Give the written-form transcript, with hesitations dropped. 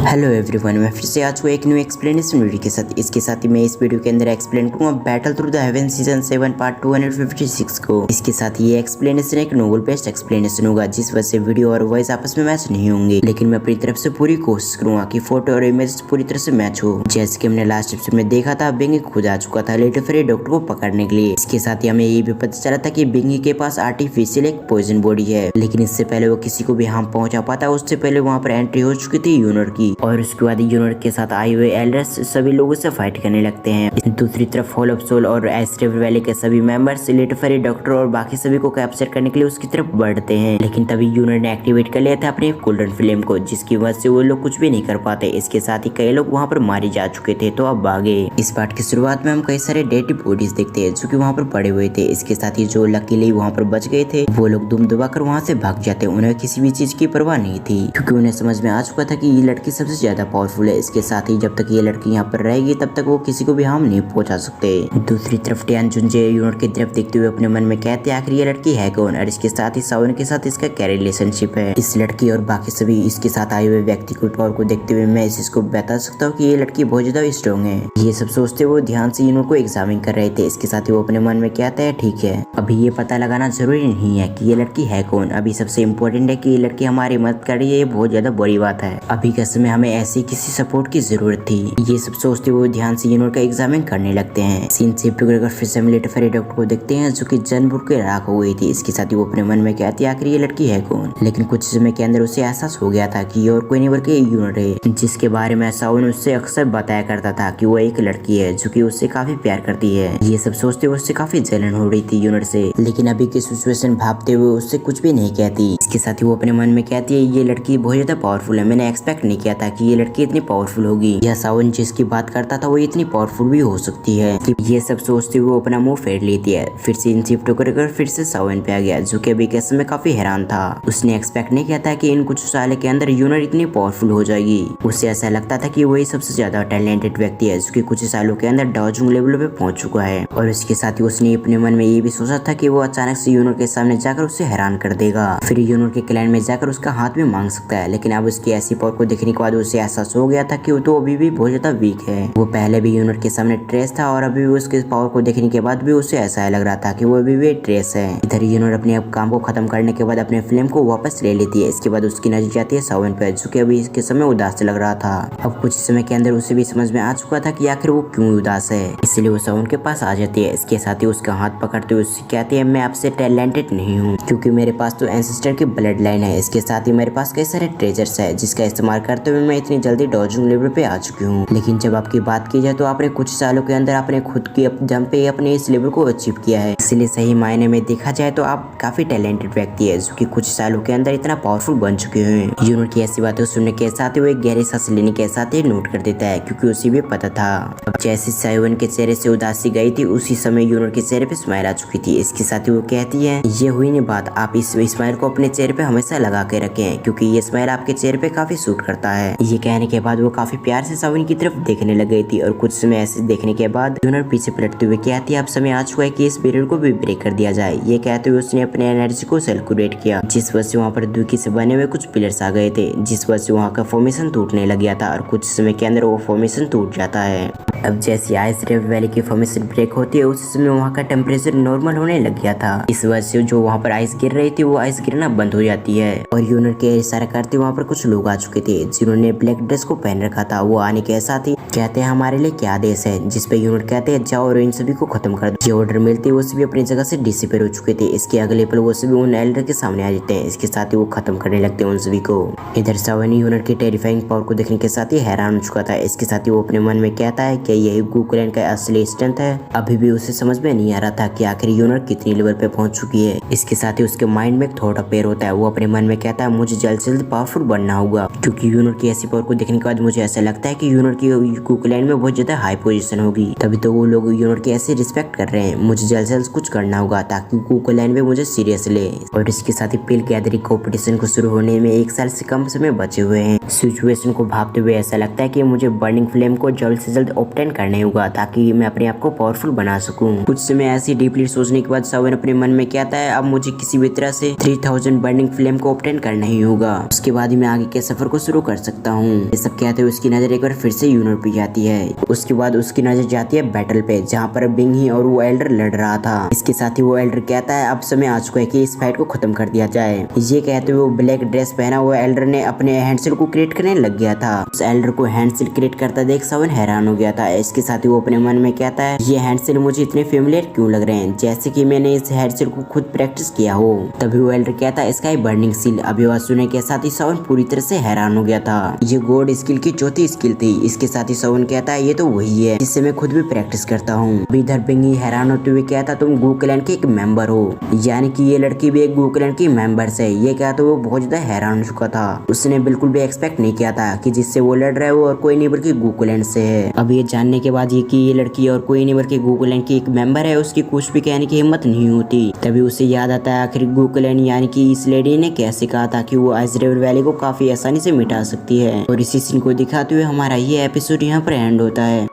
Hello everyone, मैं फिर से आ चुका एक न्यू एक्सप्लेनेशन वीडियो के साथ। इसके साथ ही मैं इस वीडियो के अंदर एक्सप्लेन करूंगा battle through the haven season 7 part 256 को। इसके साथ ये एक्सप्लेनेशन एक नोवेल बेस्ड एक्सप्लेनेशन होगा, जिस वजह से वीडियो और वॉइस आपस में मैच नहीं होंगे, लेकिन मैं अपनी तरफ से पूरी कोशिश करूंगा कि फोटो और इमेज पूरी तरह से मैच हो। जैसे कि हमने लास्ट एपिसोड में देखा था, बिंगी खुद आ चुका था लिटिल फेरी डॉक्टर को पकड़ने के लिए। इसके साथ ही हमें ये भी पता चला था कि बिंगी के पास आर्टिफिशियल एक पॉइजन बॉडी है, लेकिन इससे पहले वो किसी को भी हार्म पहुंचा पाता, उससे पहले वहाँ पर एंट्री हो चुकी थी यूनर की। और उसके बाद यूनर के साथ आए हुए एल्डर्स सभी लोगों से फाइट करने लगते हैं। दूसरी तरफ हॉल ऑफ सोल और आइस रिवर वैली के सभी मेंबर्स लिटिल फेरी डॉक्टर और बाकी सभी को कैप्चर करने के लिए उसकी तरफ बढ़ते हैं, लेकिन तभी यूनर ने एक्टिवेट कर लिया था अपने गोल्डन फ्लेम को, जिसकी वजह से वो लोग कुछ भी नहीं कर पाते। इसके साथ ही कई लोग वहाँ पर मारे जा चुके थे, तो अब भागे। इस पार्ट की शुरुआत में हम कई सारे डेड बॉडीज देखते हैं जो कि वहाँ पर पड़े हुए थे। इसके साथ ही जो लकीली वहाँ पर बच गए थे, वो लोग दुम दबाकर वहाँ से भाग जाते। उन्हें किसी भी चीज की परवाह नहीं थी, क्योंकि उन्हें समझ में आ चुका था कि ये लड़की सबसे ज्यादा पावरफुल है। इसके साथ ही जब तक ये लड़की यहाँ पर रहेगी तब तक वो किसी को भी हार्म नहीं पहुंचा सकते। दूसरी तरफ टियान जुंजे यूनर की तरफ देखते हुए अपने मन में कहते आखिर ये लड़की है कौन, और इसके साथ ही सावन के साथ इसका क्या रिलेशनशिप है। इस लड़की और बाकी सभी इसके साथ आए हुए व्यक्ति को पावर को देखते हुए मैं इसको बता सकता हूँ कि ये लड़की बहुत ज्यादा स्ट्रॉन्ग है। ये सब सोचते वो ध्यान से यूनर को एग्जामिन कर रहे थे। इसके साथ ही वो अपने मन में कहता है ठीक है, अभी ये पता लगाना जरूरी नहीं है कि ये लड़की है कौन, अभी सबसे इम्पोर्टेंट है कि ये लड़की हमारी मदद कर रही है, ये बहुत ज्यादा बड़ी बात है। अभी के समय हमें ऐसी किसी सपोर्ट की जरूरत थी। ये सब सोचते हुए ध्यान से यूनर का एग्जामिन करने लगते हैं। सीन शिफ्ट होकर फिर से लिटिल फेरी डॉक्टर को देखते हैं जो कि जानबूझ के राख हो गई थी। इसके साथ ही वो अपने मन में कहती है आखिर ये लड़की है कौन, लेकिन कुछ समय के अंदर उसे एहसास हो गया था कि ये और कोई नहीं बल्कि यूनर है, जिसके बारे में सावन उससे अक्सर बताया करता था कि वो एक लड़की है जो कि उससे काफी प्यार करती है। ये सब सोचते हुए उससे काफी जलन हो रही थी यूनर से, लेकिन अभी की सिचुएशन भापते हुए उससे कुछ भी नहीं कहती। इसके साथ ही वो अपने मन में कहती है ये लड़की बहुत ज्यादा पावरफुल है, मैंने एक्सपेक्ट नहीं किया था कि ये लड़की इतनी पावरफुल होगी। यह सावन जिसकी बात करता था वो इतनी पावरफुल भी हो सकती है। ये सब सोचते हुए वो अपना मुंह फेर लेती है। फिर से इन शिफ्ट होकर फिर से सावन पे आ गया, जो कि अभी के समय काफी हैरान था। उसने एक्सपेक्ट नहीं किया था कि इन कुछ साल के अंदर यूनर इतनी पावरफुल हो जाएगी। उसे ऐसा लगता था कि वही सबसे ज्यादा टैलेंटेड व्यक्ति है जो कि कुछ सालों के अंदर डाउजिंग लेवल पे पहुंच चुका है। और इसके साथ ही उसने अपने मन में ये भी सोचा था कि वो अचानक से यूनर के सामने जाकर उसे हैरान कर देगा, फिर यूनर के क्लैन में जाकर उसका हाथ भी मांग सकता है। लेकिन अब उसकी ऐसी पावर को देखने के बाद उसे एहसास हो गया था कि वो तो अभी भी बहुत ज्यादा वीक है। वो पहले भी यूनर के सामने ट्रेस था और अभी भी उसके पावर को देखने के बाद भी उसे ऐसा लग रहा था कि वो अभी भी ट्रेस है। इधर यूनर अपने अब काम को खत्म करने के बाद अपने फ्लेम को वापस ले लेती है। इसके बाद उसकी नजर जाती है सावन पे, जो कि अभी इसके समय उदास लग रहा था। अब कुछ समय के अंदर उसे भी समझ में आ चुका था कि आखिर वो क्यों उदास है, इसलिए वो सावन के पास आ जाती है। इसके साथ ही उसका हाथ पकड़ते हुए उससे कहती है मैं आपसे टैलेंटेड नहीं हूँ, क्योंकि मेरे पास तो एंसेस्टर की ब्लड लाइन है। इसके साथ ही मेरे पास कई सारे ट्रेजर्स है जिसका इस्तेमाल करते हुए मैं इतनी जल्दी डॉजिंग लेवल पे आ चुकी हूँ। लेकिन जब आपकी बात की जाए तो आपने कुछ सालों के अंदर आपने खुद की दम पे अपने इस लेवल को अचीव किया है, इसलिए सही मायने में देखा जाए तो आप काफी टैलेंटेड व्यक्ति है जो कि कुछ सालों के अंदर इतना पावरफुल बन चुके हैं। यूनर की ऐसी बातें सुनने के साथ ही वो एक गहरी सांस लेने के साथ ही नोट कर देता है, क्योंकि उसे भी पता था अब जैसे साइवन के चेहरे से उदासी गई थी उसी समय यूनर के चेहरे पे स्माइल आ चुकी थी। इसके साथ ही वो कहती है ये हुई नहीं बात, आप इस स्माइल को अपने चेहरे पे हमेशा लगा के रखें, क्योंकि ये स्माइल आपके चेहरे पे काफी सूट करता है। ये कहने के बाद वो काफी प्यार से सावन की तरफ देखने लग गई थी, और कुछ समय ऐसे देखने के बाद यूनर पीछे पलटते हुए कहती है अब समय आ चुका है कि इस बैरियर को भी ब्रेक कर दिया जाए। ये कहते हुए उसने अपने एनर्जी को सेल्कुलेट किया, जिस वजह से वहाँ पर दुखी से बने हुए कुछ पिलर्स आ गए थे, जिस वजह से वहाँ का फॉर्मेशन टूटने लग गया था, और कुछ समय के अंदर वो फॉर्मेशन टूट जाता है। अब जैसे आइस रिवर वैली की फॉर्मेशन ब्रेक होती है उस समय वहाँ का टेम्परेचर नॉर्मल होने लग गया था। इस वजह से जो वहाँ पर आइस गिर रही थी वो आइस गिरना बंद हो जाती है, और यूनर के इशारा करते वहाँ पर कुछ लोग आ चुके थे जिन्होंने ब्लैक ड्रेस को पहन रखा था। वो आने के साथ ही कहते हैं हमारे लिए क्या आदेश है, जिसपे यूनर कहते हैं जाओ और इन सभी को खत्म कर दो। जो ऑर्डर मिलते वो सभी अपनी जगह से डिसअपीयर हो चुके थे। इसके अगले पल वो सभी उन एल्डर के सामने आ जाते हैं। इसके साथ ही वो खत्म करने लगते हैं उन सभी को। इधर सावन यूनर की टेरिफाइंग पावर को देखने के साथ ही हैरान हो चुका था। इसके साथ ही वो अपने मन में कहता है कि यही गोकुलैंड का असली स्ट्रेंथ है। अभी भी उसे समझ में नहीं आ रहा था कि आखिर यूनर कितनी लेवल पे पहुंच चुकी है। इसके साथ ही उसके माइंड में एक थॉट अपेयर होता है। वो अपने मन में कहता है मुझे जल्द से जल्द पावरफुल बनना होगा, क्योंकि यूनर की ऐसी पावर को देखने के बाद मुझे ऐसा लगता है कि यूनर की गोकुलैंड में बहुत ज्यादा हाई पोजीशन होगी, तभी तो वो लोग यूनर की ऐसे रिस्पेक्ट कर रहे हैं। मुझे जल्द से जल्द कुछ करना होगा ताकि गोकुलैंड में मुझे सीरियस ले। और इसके साथ ही पिल गैदरिंग कॉम्पिटिशन को शुरू होने में 1 साल से कम समय बचे हुए हैं। सिचुएशन को भापते हुए ऐसा लगता है कि मुझे बर्निंग फ्लेम को जल्द से जल्द ऑब्टेन करना होगा ताकि मैं अपने आप को पावरफुल बना सकूं। कुछ समय ऐसी डीपली सोचने के बाद सावन अपने मन में कहता है अब मुझे किसी भी तरह से 3000 इन बर्निंग फ्लेम को ऑब्टेन करना ही होगा, उसके बाद ही मैं आगे के सफर को शुरू कर सकता हूँ। ये सब कहते हुए उसकी नजर एक बार फिर से यूनर पे जाती है। उसके बाद उसकी नजर जाती है बैटल पे, जहाँ पर बिंग ही और वो एल्डर लड़ रहा था। इसके साथ ही वो एल्डर कहता है अब समय आ चुका है कि इस फाइट को खत्म कर दिया जाए। ये कहते हुए वो ब्लैक ड्रेस पहना हुआ एल्डर ने अपने हैंडसेल को क्रिएट करने लग गया था। उस एल्डर को हैंडसेल क्रिएट करता देख सावन हैरान हो गया था। इसके साथ ही वो अपने मन में कहता है ये हैंडसेल मुझे इतने फेमिलियर क्यों लग रहे हैं, जैसे कि मैंने इस हैंडसेल को खुद प्रैक्टिस किया हो। तभी वो एल्डर कहता है स्काई बर्निंग सील। अभी आवाज सुनने के साथ ही सावन पूरी तरह से हैरान हो गया था। ये गॉड स्किल की चौथी स्किल थी। इसके साथ ही सावन कहता है ये तो वही है जिससे मैं खुद भी प्रैक्टिस करता हूँ। इधर बिंगी हैरान होते हुए कहता तुम गू क्लैन के एक मेंबर हो, यानी कि ये लड़की भी एक गू क्लैन की मेंबर है। ये कहते हुए वो बहुत ज्यादा हैरान हो चुका था। उसने बिल्कुल भी एक्सपेक्ट नहीं किया था कि जिससे वो लड़ रहा है वो और कोई नहीं बल्कि गू क्लैन से है। अब ये जानने के बाद कि ये लड़की और कोई नहीं बल्कि गू क्लैन की एक मेंबर है, उसकी कुछ भी कहने की हिम्मत नहीं होती। तभी उसे याद आता है आखिर गू क्लैन यानी कि इस लेडी ने कैसे कहा था कि वो आइस रिवर वैली को काफी आसानी से मिटा सकती है। और इसी सीन को दिखाते हुए हमारा ये एपिसोड यहाँ पर एंड होता है।